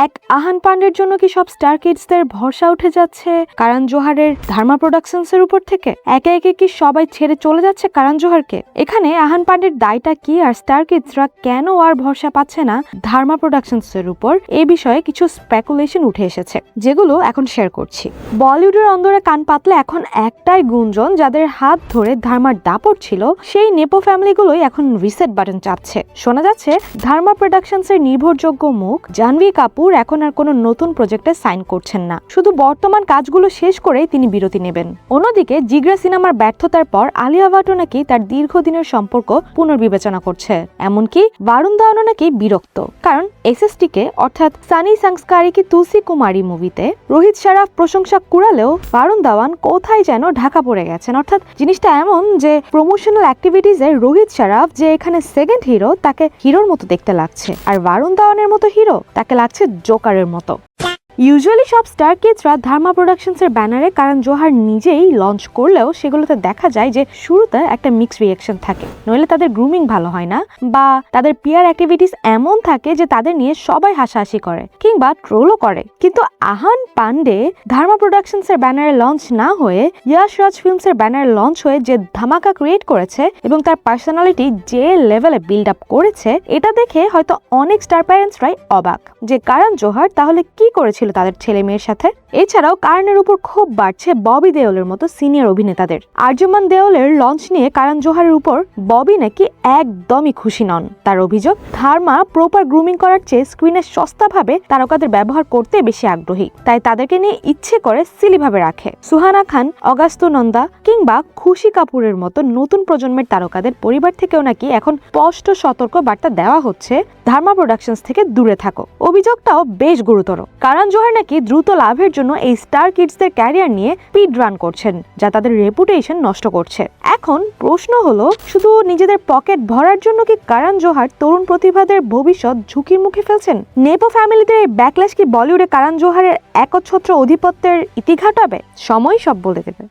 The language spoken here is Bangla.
এক আহান পান্ডের জন্য কি সব স্টার কিডসদের ভরসা উঠে যাচ্ছে কারণ জোহারের ধার্মা প্রোডাকশনসের উপর থেকে? একে একে কি সবাই ছেড়ে চলে যাচ্ছে কারণ জোহারকে? এখানে আহান পান্ডের দায়টা কি, আর স্টার কিডসরা কেন আর ভরসা পাচ্ছে না ধার্মা প্রোডাকশনসের উপর, এই বিষয়ে কিছু স্পেকুলেশন উঠে এসেছে যেগুলো এখন শেয়ার করছি। বলিউডের অন্দরে কান পাতলে এখন একটাই গুঞ্জন, যাদের হাত ধরে ধার্মার দাপট ছিল সেই নেপো ফ্যামিলিগুলোই এখন রিসেট বাটন চাপছে। শোনা যাচ্ছে ধার্মা প্রোডাকশনসের নির্ভরযোগ্য মুখ জাহ্নবী কাপুর এখন আর কোনো নতুন প্রজেক্টে সাইন করছেন না, শুধু বর্তমান কাজগুলো শেষ করেই তিনি বিরতি নেবেন। অন্যদিকে জিগরা সিনেমার ব্যর্থতার পর আলিয়া ভাটও নাকি তার দীর্ঘদিনের সম্পর্ক পুনর্বিবেচনা করছে। এমনকি বারুণ ধাওয়ানও নাকি বিরক্ত, কারণ এসএসটিকে অর্থাৎ সানি সংস্কারি কি তুলসী কুমারী মুভিতে রোহিত শরাফ প্রশংসা কুড়ালেও বারুণ ধাওয়ান কোথায় যেন ঢাকা পড়ে গেছেন। অর্থাৎ জিনিসটা এমন যে প্রমোশনাল অ্যাক্টিভিটিজে রোহিত শরাফ যে এখানে সেকেন্ড হিরো, তাকে হিরোর মতো দেখতে লাগছে, আর বারুণ ধাওয়ানের মতো হিরো তাকে লাগছে জোকারের মতো। ইউজুয়ালি সব স্টার কিডসরা ধার্মা প্রোডাকশনসের ব্যানারে কারণ জোহার নিজেই লঞ্চ করলেও সেগুলোতে দেখা যায় যে শুরুতে একটা মিক্স রিঅ্যাকশন থাকে, নইলে তাদের গ্রুমিং ভালো হয় না, বা তাদের পিআর অ্যাক্টিভিটিস এমন থাকে যে তাদের নিয়ে সবাই হাসাহাসি করে কিংবা ট্রোলও করে। কিন্তু আহান পান্ডে ধার্মা প্রোডাকশনসের ব্যানারে লঞ্চ না হয়ে ইয়াশ রাজ ফিল্মসের ব্যানারে লঞ্চ হয়ে যে ধামাকা ক্রিয়েট করেছে এবং তার পার্সোনালিটি যে লেভেলে বিল্ড আপ করেছে, এটা দেখে হয়তো অনেক স্টার প্যারেন্টসরাই অবাক যে কারণ জোহার তাহলে কি করেছিল তাদের ছেলে মেয়ের সাথে। এছাড়াও কারণের উপর খুব বাড়ছে ববি দেওলের মতো সিনিয়র অভিনেতাদের। আর্যমান দেওলের লঞ্চ নিয়ে কারণ জোহারের উপর ববি নাকি একদমই খুশি নন। তার অভিযোগ ধার্মা প্রপার গ্রুমিং করার চেয়ে স্ক্রিনে সস্তাভাবে তারকাদের ব্যবহার করতে বেশি আগ্রহী, তাই তাদেরকে নিয়ে ইচ্ছে করে সিলিভাবে রাখে। সুহানা খান, অগাস্তো নন্দা কিংবা খুশি কাপুরের মতো নতুন প্রজন্মের তারকাদের পরিবার থেকেও নাকি এখন স্পষ্ট সতর্ক বার্তা দেওয়া হচ্ছে ধার্মা প্রোডাকশনস থেকে দূরে থাকো। অভিযোগটাও বেশ গুরুতর, কারণ জোহার নাকি দ্রুত লাভের জন্য এই স্টার কিডসদের ক্যারিয়ার নিয়ে স্পিড রান করছেন, যা তাদের রেপুটেশন নষ্ট করছে। এখন প্রশ্ন হলো, শুধু নিজেদের পকেট ভরার জন্য কি কারণ জোহার তরুণ প্রতিভাদের ভবিষ্যৎ ঝুঁকির মুখে ফেলছেন? নেপো ফ্যামিলিদের এই ব্যাকল্যাশ কি বলিউডে কারণ জোহারের একচ্ছত্র আধিপত্যের ইতি ঘটাবে? সময় সব বলে দেবে।